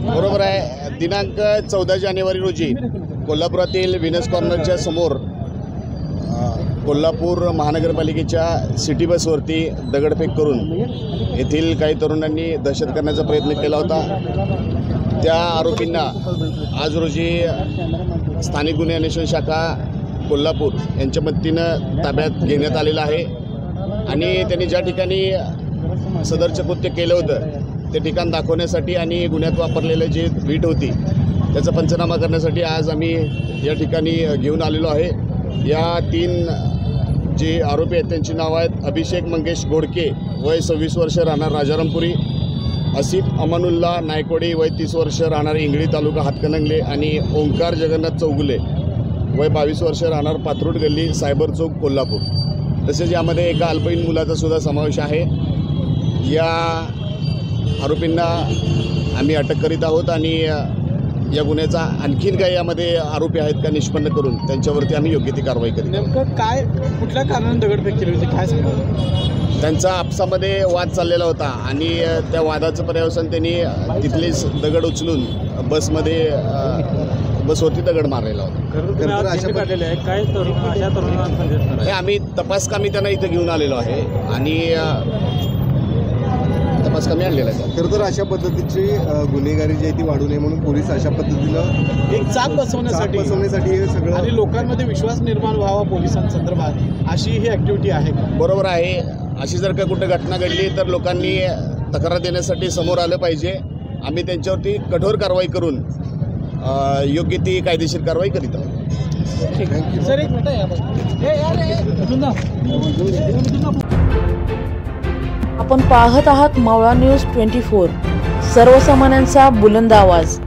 बरोबर आहे। दिनांक 14 जानेवारी रोजी कोल्हापुरातील विनस कॉर्नरच्या समोर कोल्हापूर महानगरपालिकेच्या सिटी बसवरती दगडफेक करून येथील काही तरुणांनी दहशत करण्याचा प्रयत्न केला होता। त्या आरोपींना आज रोजी स्थानिक गुन्हे अन्वेषण शाखा कोल्हापूर यांच्या मदतीनं ताब्यात घेण्यात आलेला आहे आणि त्यांनी ज्या ठिकाणी सदरचं कृत्य केलं होतं ते ठिकाण दाखवण्यासाठी आणि गुन्ह्यात वापरलेलं जे वीट होती त्याचा पंचनामा करण्यासाठी आज आम्ही या ठिकाणी घेऊन आलेलो आहे। या 3 जे आरोपी आहेत त्यांची नावं आहेत अभिषेक मंगेश गोडके वय 26 वर्ष राहणार राजारामपुरी, आसिफ अमानुल्ला नायकोडी वय 30 वर्ष राहणार इंगळी तालुका हातकणंगले आणि ओंकार जगन्नाथ चौगुले वय 22 वर्ष राहणार पाथरूड गल्ली सायबर चौक कोल्हापूर। तसेच यामध्ये एका अल्पवयीन मुलाचा सुद्धा समावेश आहे। या आरोपींना आम्ही अटक करीत आहोत आणि या गुन्ह्याचा आणखीन काही यामध्ये आरोपी आहेत का निष्पन्न करून त्यांच्यावरती आम्ही योग्य ती कारवाई करू। नेमकं काय कुठल्या कारणाने दगडफेक केली होती काय सांगा? त्यांचा आपसामध्ये वाद चाललेला होता आणि त्या वादाचं पर्यवसन त्यांनी तिथलेच दगड उचलून बसवरती दगड मारलेला होता। आम्ही तपासकामी त्यांना इथं घेऊन आलेलो आहे आणि तपासकामी आणलेला आहे। खरं तर अशा पद्धतीची गुन्हेगारी जी आहे ती वाढू नये म्हणून पोलीस अशा पद्धतीनं एक चाप बसवण्यासाठी हे सगळं आणि लोकांमध्ये विश्वास निर्माण व्हावा पोलिसांसंदर्भात अशी ही ॲक्टिव्हिटी आहे। बरोबर आहे। अशी जर का कुठं घटना घडली तर लोकांनी तक्रार देण्यासाठी समोर आलं पाहिजे। आम्ही त्यांच्यावरती कठोर कारवाई करून योग्य ती कायदेशीर कारवाई करीत आहोत। आपण पाहत आहात मावळा न्यूज 24, सर्वसामान्यांचा बुलंद आवाज।